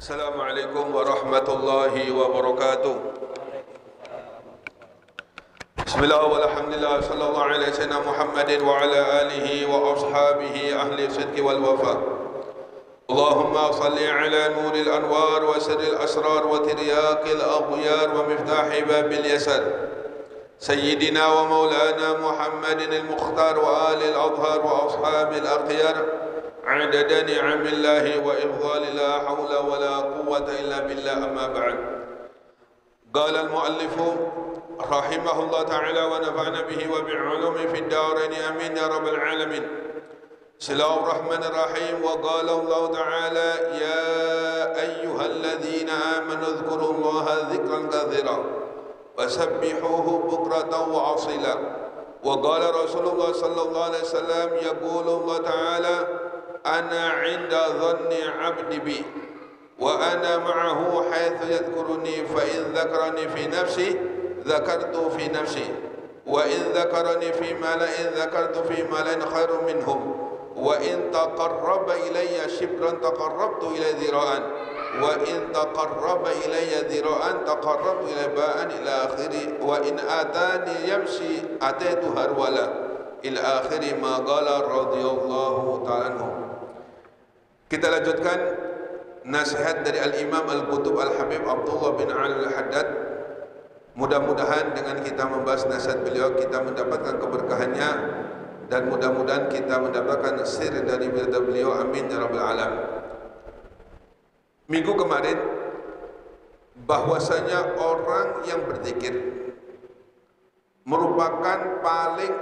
Assalamualaikum warahmatullahi wabarakatuh. Bismillah walhamdulillah sallallahu alaihi wasallam Muhammadin wa ala alihi wa ashabihi ahli sidqi wal wafa. Allahumma salli ala nuril anwar wa sirril asrar wa tiryaqil aghyar wa miftahi babil yasar. Sayyidina wa maulana Muhammadin al-Mukhtar wa alil adhar wa ashabil aqyar. عدد نعم الله وإفضال لا حول ولا قوة إلا بالله أما بعد. قال المؤلف رحمه الله تعالى ونفعنا به وبعلومه في الدارين آمين يا رب العالمين. بسم الله الرحمن الرحيم. وقال الله تعالى يا أيها الذين آمنوا اذكروا الله ذكرا كثيرا وسبحوه بكرة وأصيلا. وقال رسول الله صلى الله عليه وسلم يقول الله تعالى أنا عند ظن عبد بي وأنا معه حيث يذكرني فإن ذكرني في نفسي ذكرته في نفسي وإن ذكرني في ملأ ذكرت في ملأ خير منهم وإن تقرب إلي شبرا تقربت إليه ذراعا وإن تقرب إلي ذراعا تقربت إلى باء إلى آخره وإن آتاني يمشي أتيت هرولا إلى آخر ما قال رضي الله تعالى عنه. Kita lanjutkan nasihat dari Al-Imam Al-Qutub Al-Habib Abdullah bin Ali Al-Haddad. Mudah-mudahan dengan kita membahas nasihat beliau kita mendapatkan keberkahannya dan mudah-mudahan kita mendapatkan sir dari beliau. Amin ya rabbal alamin. Minggu kemarin bahwasanya orang yang berzikir merupakan paling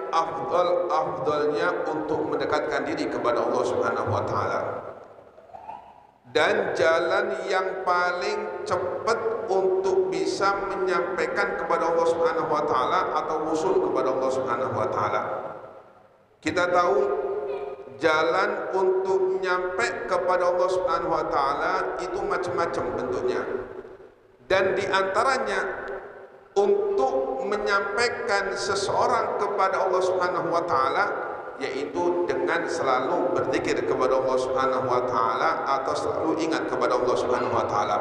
afdalnya untuk mendekatkan diri kepada Allah Subhanahu wa taala. Dan jalan yang paling cepat untuk bisa menyampaikan kepada Allah Subhanahu wa taala atau usul kepada Allah Subhanahu wa taala. Kita tahu jalan untuk nyampe kepada Allah Subhanahu wa taala itu macam-macam bentuknya. Dan di antaranya untuk menyampaikan seseorang kepada Allah Subhanahu wa taala yaitu dengan selalu berzikir kepada Allah Subhanahu wa taala atau selalu ingat kepada Allah Subhanahu wa taala.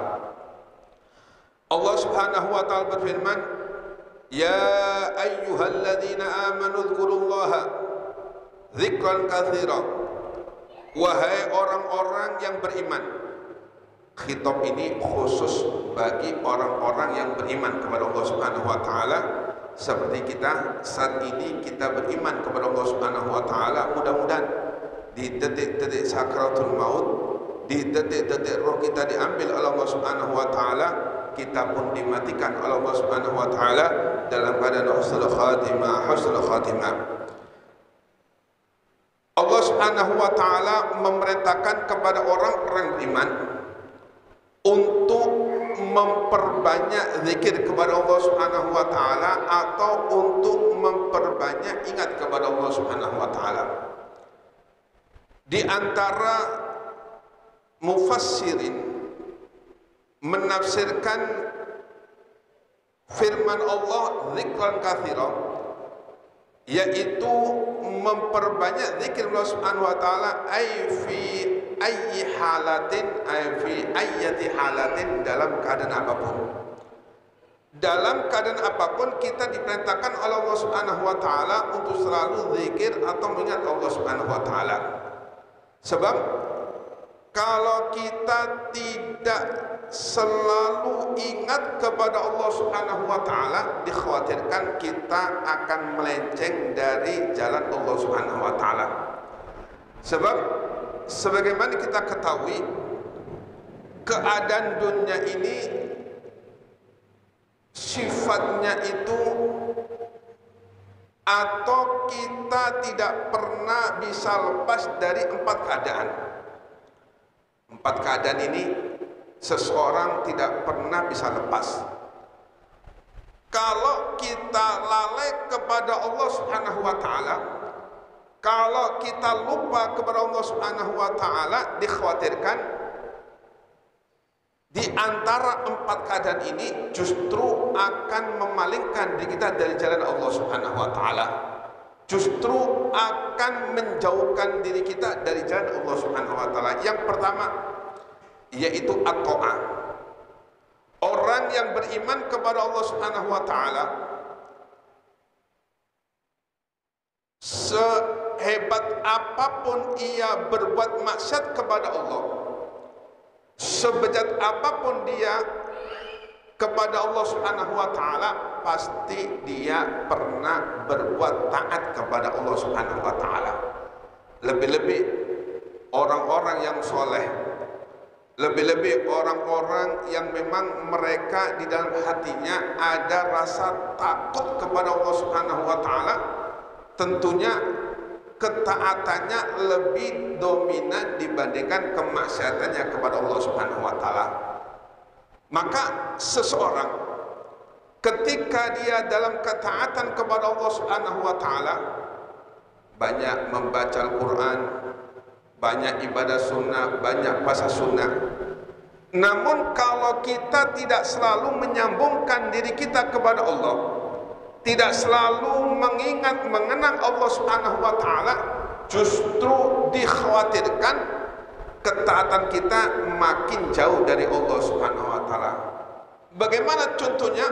Allah Subhanahu wa taala berfirman, "Ya ayyuhalladzina amanu dzkurullaha dzikran katsira." Wahai orang-orang yang beriman. Khitab ini khusus bagi orang-orang yang beriman kepada Allah Subhanahu wa taala. Seperti kita saat ini kita beriman kepada Allah Subhanahu wa taala, mudah-mudahan di detik-detik sakratul maut, di detik-detik roh kita diambil oleh Allah Subhanahu wa taala, kita pun dimatikan oleh Allah Subhanahu wa taala dalam keadaan husnul khatimah. Allah Subhanahu wa taala memerintahkan kepada orang-orang beriman untuk memperbanyak zikir kepada Allah Subhanahu wa taala atau untuk memperbanyak ingat kepada Allah Subhanahu wa taala. Di antara mufassirin menafsirkan firman Allah zikran katsira yaitu memperbanyak zikir Allah Subhanahu wa taala ai fi ayyi halatin ay fi ayyati halatin, dalam keadaan apapun. Dalam keadaan apapun kita diperintahkan oleh Allah Subhanahu wa taala untuk selalu zikir atau mengingat Allah Subhanahu wa taala. Sebab kalau kita tidak selalu ingat kepada Allah Subhanahu wa taala, dikhawatirkan kita akan melenceng dari jalan Allah Subhanahu wa taala. Sebab sebagaimana kita ketahui, keadaan dunia ini sifatnya itu atau kita tidak pernah bisa lepas dari empat keadaan. Empat keadaan ini seseorang tidak pernah bisa lepas. Kalau kita lalai kepada Allah Subhanahu wa taala, kalau kita lupa kepada Allah Subhanahu wa taala, dikhawatirkan di antara empat keadaan ini justru akan memalingkan diri kita dari jalan Allah Subhanahu wa taala. Justru akan menjauhkan diri kita dari jalan Allah Subhanahu wa taala. Yang pertama, yaitu at-ta'ah. Orang yang beriman kepada Allah Subhanahu wa taala, sehebat apapun ia berbuat maksiat kepada Allah, sebejat apapun dia kepada Allah Subhanahu wa taala, pasti dia pernah berbuat taat kepada Allah Subhanahu wa taala. Lebih-lebih orang-orang yang soleh, lebih-lebih orang-orang yang memang mereka di dalam hatinya ada rasa takut kepada Allah Subhanahu wa taala, tentunya ketaatannya lebih dominan dibandingkan kemaksiatannya kepada Allah Subhanahu wa taala. Maka seseorang ketika dia dalam ketaatan kepada Allah Subhanahu wa taala, banyak membaca Al-Quran, banyak ibadah sunnah, banyak puasa sunnah. Namun kalau kita tidak selalu menyambungkan diri kita kepada Allah, tidak selalu mengenang Allah Subhanahu wa taala, justru dikhawatirkan ketaatan kita makin jauh dari Allah Subhanahu wa taala. Bagaimana contohnya?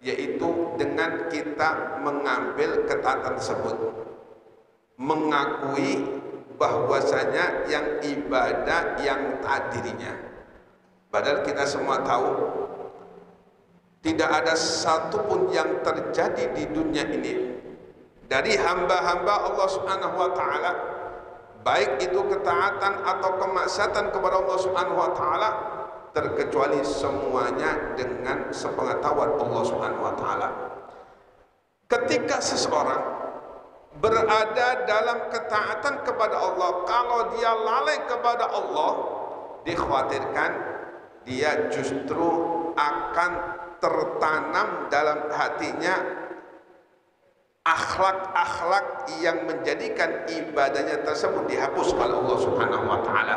Yaitu dengan kita mengambil ketaatan tersebut, mengakui bahwasanya yang ibadah yang tak dirinya. Padahal kita semua tahu tidak ada satupun yang terjadi di dunia ini dari hamba-hamba Allah Subhanahu wa taala, baik itu ketaatan atau kemaksiatan kepada Allah Subhanahu wa taala, terkecuali semuanya dengan sepengetahuan Allah Subhanahu wa taala. Ketika seseorang berada dalam ketaatan kepada Allah, kalau dia lalai kepada Allah, dikhawatirkan dia justru akan tertanam dalam hatinya akhlak-akhlak yang menjadikan ibadahnya tersebut dihapus oleh Allah Subhanahu wa taala.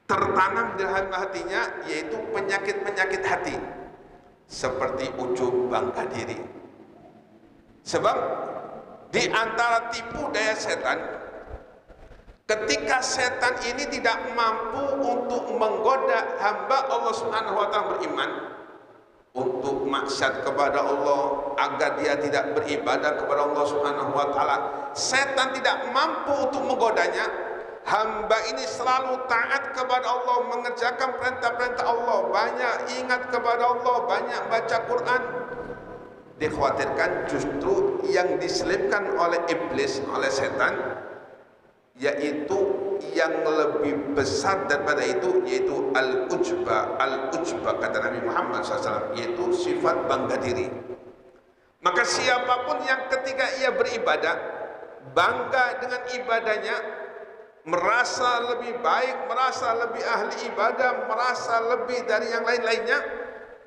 Tertanam di dalam hatinya yaitu penyakit-penyakit hati seperti ujub, bangga diri. Sebab di antara tipu daya setan, ketika setan ini tidak mampu untuk menggoda hamba Allah Subhanahu wa taala beriman untuk maksiat kepada Allah, agar dia tidak beribadah kepada Allah Subhanahu wa taala, setan tidak mampu untuk menggodanya. Hamba ini selalu taat kepada Allah, mengerjakan perintah-perintah Allah, banyak ingat kepada Allah, banyak baca Quran. Dikhawatirkan justru yang diselipkan oleh iblis, oleh setan, yaitu yang lebih besar daripada itu, yaitu al-ujba. Al-ujba kata Nabi Muhammad SAW, yaitu sifat bangga diri. Maka siapapun yang ketika ia beribadah bangga dengan ibadahnya, merasa lebih baik, merasa lebih ahli ibadah, merasa lebih dari yang lain-lainnya,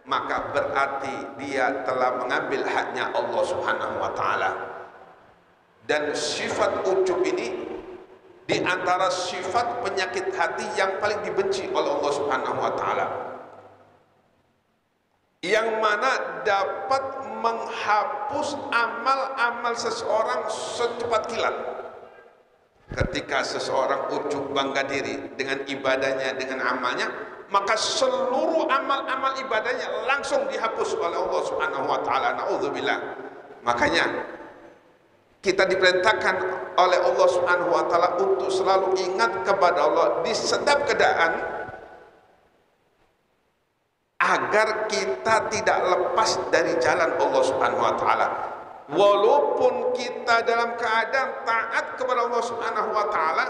maka berarti dia telah mengambil haknya Allah Subhanahu wa taala. Dan sifat ujub ini di antara sifat penyakit hati yang paling dibenci oleh Allah Subhanahu wa taala, yang mana dapat menghapus amal-amal seseorang secepat kilat. Ketika seseorang ujub bangga diri dengan ibadahnya, dengan amalnya, maka seluruh amal-amal ibadahnya langsung dihapus oleh Allah Subhanahu wa taala. Nauzubillah. Makanya kita diperintahkan oleh Allah Subhanahu wa taala untuk selalu ingat kepada Allah di setiap keadaan, agar kita tidak lepas dari jalan Allah Subhanahu wa taala. Walaupun kita dalam keadaan taat kepada Allah Subhanahu wa taala,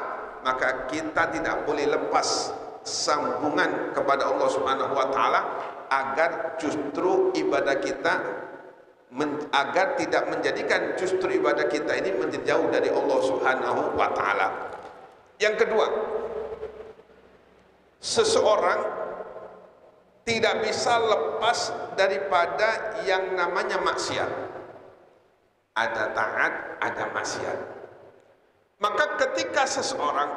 maka kita tidak boleh lepas sambungan kepada Allah Subhanahu wa taala, agar justru ibadah kita agar tidak menjadikan justru ibadah kita ini menjadi jauh dari Allah Subhanahu wa taala. Yang kedua, seseorang tidak bisa lepas daripada yang namanya maksiat. Ada taat, ada maksiat. Maka ketika seseorang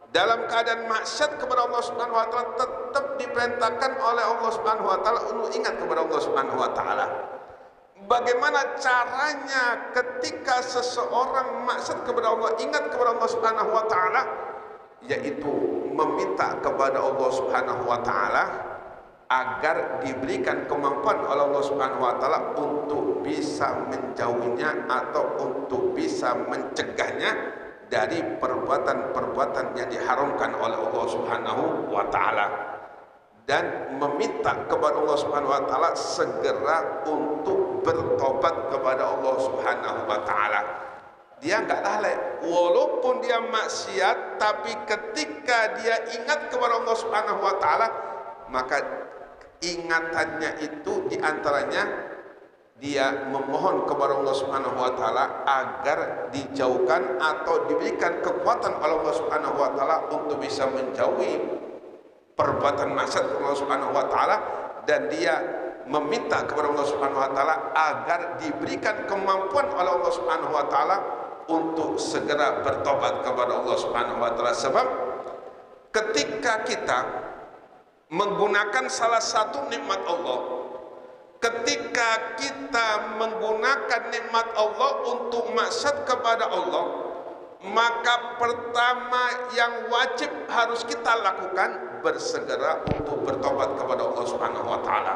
dalam keadaan maksiat kepada Allah Subhanahu wa taala, tetap diperintahkan oleh Allah Subhanahu wa taala untuk ingat kepada Allah Subhanahu wa taala. Bagaimana caranya ketika seseorang maksiat kepada Allah, ingat kepada Allah Subhanahu wa taala? Yaitu meminta kepada Allah Subhanahu wa taala agar diberikan kemampuan oleh Allah Subhanahu wa taala untuk bisa menjauhinya atau untuk bisa mencegahnya dari perbuatan-perbuatan yang diharamkan oleh Allah Subhanahu wa taala, dan meminta kepada Allah Subhanahu wa taala segera untuk bertobat kepada Allah Subhanahu wa taala. Dia enggak lalai, walaupun dia maksiat, tapi ketika dia ingat kepada Allah Subhanahu wa taala, maka ingatannya itu diantaranya dia memohon kepada Allah Subhanahu wa taala agar dijauhkan atau diberikan kekuatan oleh Allah Subhanahu wa taala untuk bisa menjauhi perbuatan maksiat kepada Allah Subhanahu wa taala, dan dia meminta kepada Allah Subhanahu wa taala agar diberikan kemampuan oleh Allah Subhanahu wa taala untuk segera bertobat kepada Allah Subhanahu wa taala. Sebab ketika kita menggunakan salah satu nikmat Allah, ketika kita menggunakan nikmat Allah untuk maksiat kepada Allah, maka pertama yang wajib harus kita lakukan bersegera untuk bertobat kepada Allah Subhanahu wa taala.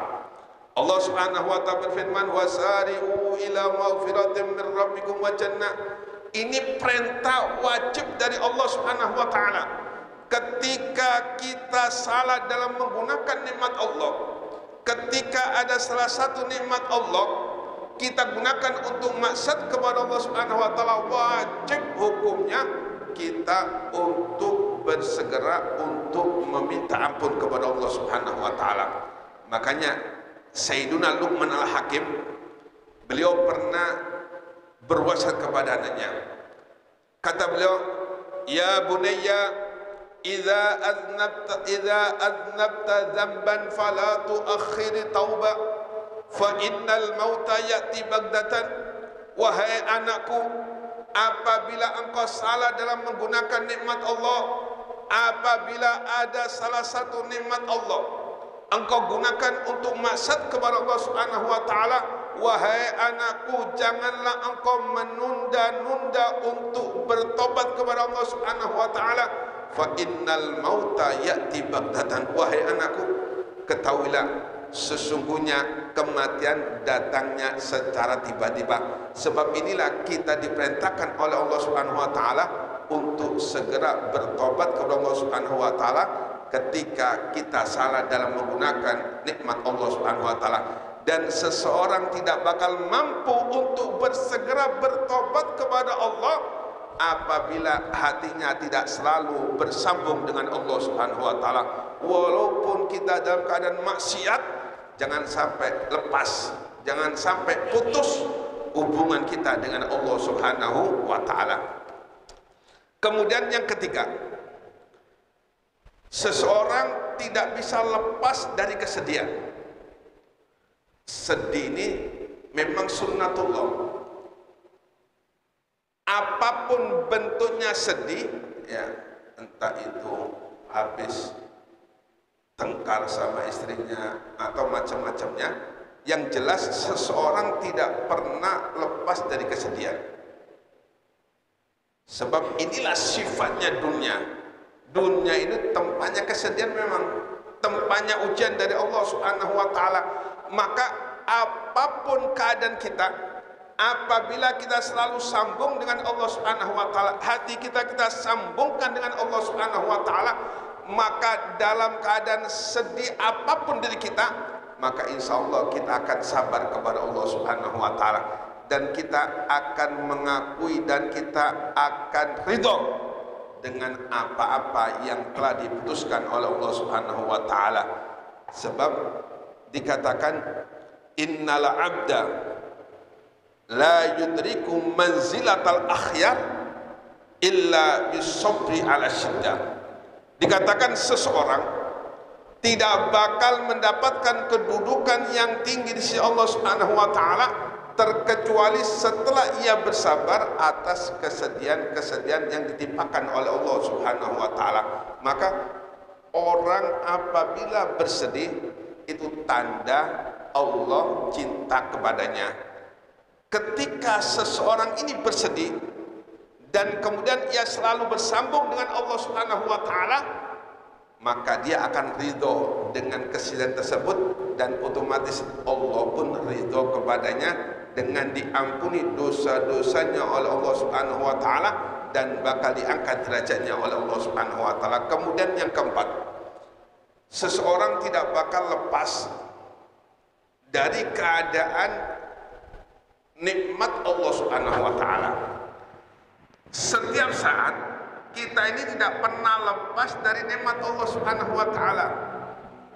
Allah Subhanahu wa taala berfirman, wasari'u ila maghfiratin min rabbikum wa jannah. Ini perintah wajib dari Allah Subhanahu wa taala. Ketika kita salah dalam menggunakan nikmat Allah, ketika ada salah satu nikmat Allah kita gunakan untuk maksud kepada Allah Subhanahu wa taala, wajib hukumnya kita untuk bersegera untuk meminta ampun kepada Allah Subhanahu wa taala. Makanya Sayyiduna Luqman Al-Hakim, beliau pernah berwasiat kepada anaknya. Kata beliau, ya bunayya, idza aznabta dzamban fala tuakhir taubah, fa innal mauta ya'ti bagdatan. Wahai anakku, apabila engkau salah dalam menggunakan nikmat Allah, apabila ada salah satu nikmat Allah engkau gunakan untuk maksud kepada Allah Subhanahu wa taala, wahai anakku, janganlah engkau menunda-nunda untuk bertobat kepada Allah Subhanahu wa taala. Fa innal mauta ya'ti bagdatan. Wahai anakku, ketahuilah sesungguhnya kematian datangnya secara tiba-tiba. Sebab inilah kita diperintahkan oleh Allah Subhanahu wa taala untuk segera bertobat kepada Allah Subhanahu wa taala ketika kita salah dalam menggunakan nikmat Allah Subhanahu wa taala. Dan seseorang tidak bakal mampu untuk bersegera bertobat kepada Allah apabila hatinya tidak selalu bersambung dengan Allah Subhanahu wa taala. Walaupun kita dalam keadaan maksiat, jangan sampai lepas, jangan sampai putus hubungan kita dengan Allah Subhanahu wa taala. Kemudian yang ketiga, seseorang tidak bisa lepas dari kesedihan. Sedih ini memang sunnatullah. Apapun bentuknya sedih, ya, entah itu habis tengkar sama istrinya atau macam-macamnya, yang jelas seseorang tidak pernah lepas dari kesedihan. Sebab inilah sifatnya dunia. Dunia ini tempatnya kesedihan, memang tempatnya ujian dari Allah Subhanahu wa taala. Maka apapun keadaan kita, apabila kita selalu sambung dengan Allah Subhanahu wa taala, hati kita sambungkan dengan Allah Subhanahu wa taala, maka dalam keadaan sedih apapun diri kita, maka insya Allah kita akan sabar kepada Allah Subhanahu wa taala, dan kita akan mengakui dan kita akan ridho dengan apa-apa yang telah diputuskan oleh Allah Subhanahu wa taala. Sebab dikatakan, innal abda la yudriku manzilatal akhyar illa bisabri ala syiddah. Dikatakan seseorang tidak bakal mendapatkan kedudukan yang tinggi di sisi Allah Subhanahu wa taala terkecuali setelah ia bersabar atas kesedihan-kesedihan yang ditimpakan oleh Allah Subhanahu wa taala. Maka orang apabila bersedih itu tanda Allah cinta kepadanya. Ketika seseorang ini bersedih dan kemudian ia selalu bersambung dengan Allah Subhanahu wa taala, maka dia akan ridho dengan kesedihan tersebut, dan otomatis Allah pun ridho kepadanya dengan diampuni dosa-dosanya oleh Allah Subhanahu wa taala dan bakal diangkat derajatnya oleh Allah Subhanahu wa taala. Kemudian yang keempat, seseorang tidak bakal lepas dari keadaan nikmat Allah Subhanahu wa taala. Setiap saat kita ini tidak pernah lepas dari nikmat Allah Subhanahu wa taala.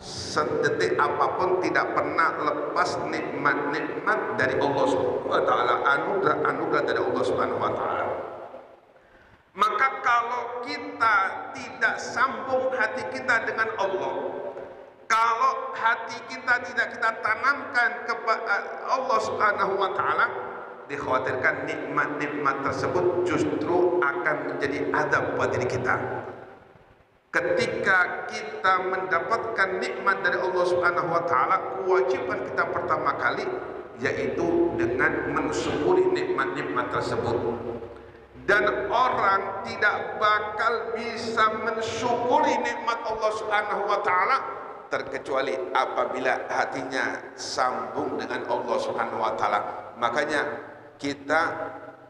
Sedetik apapun tidak pernah lepas nikmat-nikmat dari Allah Subhanahu wa taala, anugerah-anugerah dari Allah Subhanahu wa taala. Maka kalau kita tidak sambung hati kita dengan Allah, kalau hati kita tidak kita tanamkan kepada Allah Subhanahu wa taala, dikhawatirkan nikmat-nikmat tersebut justru akan menjadi azab buat diri kita. Ketika kita mendapatkan nikmat dari Allah Subhanahu wa taala, kewajiban kita pertama kali yaitu dengan mensyukuri nikmat-nikmat tersebut. Dan orang tidak bakal bisa mensyukuri nikmat Allah Subhanahu wa taala terkecuali apabila hatinya sambung dengan Allah Subhanahu wa taala. Makanya kita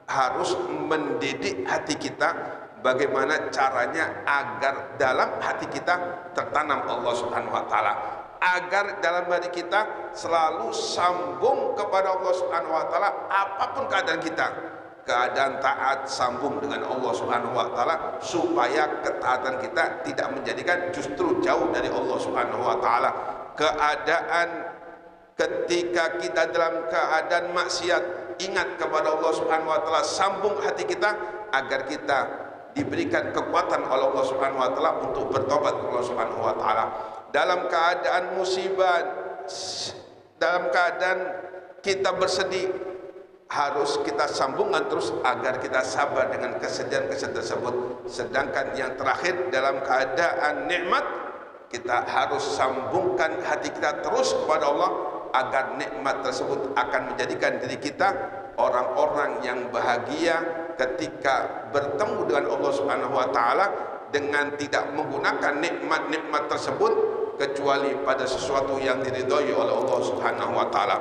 harus mendidik hati kita, bagaimana caranya agar dalam hati kita tertanam Allah Subhanahu wa taala, agar dalam hati kita selalu sambung kepada Allah Subhanahu wa taala apapun keadaan kita. Keadaan taat sambung dengan Allah Subhanahu wa taala, supaya ketaatan kita tidak menjadikan justru jauh dari Allah Subhanahu wa taala. Keadaan ketika kita dalam keadaan maksiat, ingat kepada Allah Subhanahu wa taala, sambung hati kita agar kita diberikan kekuatan oleh Allah Subhanahu wa taala untuk bertobat kepada Allah Subhanahu wa taala. Dalam keadaan musibah, dalam keadaan kita bersedih, harus kita sambungkan terus agar kita sabar dengan kesedihan-kesedihan tersebut. Sedangkan yang terakhir, dalam keadaan nikmat, kita harus sambungkan hati kita terus kepada Allah agar nikmat tersebut akan menjadikan diri kita orang-orang yang bahagia ketika bertemu dengan Allah Subhanahu wa taala, dengan tidak menggunakan nikmat-nikmat tersebut kecuali pada sesuatu yang diridhai oleh Allah Subhanahu wa taala.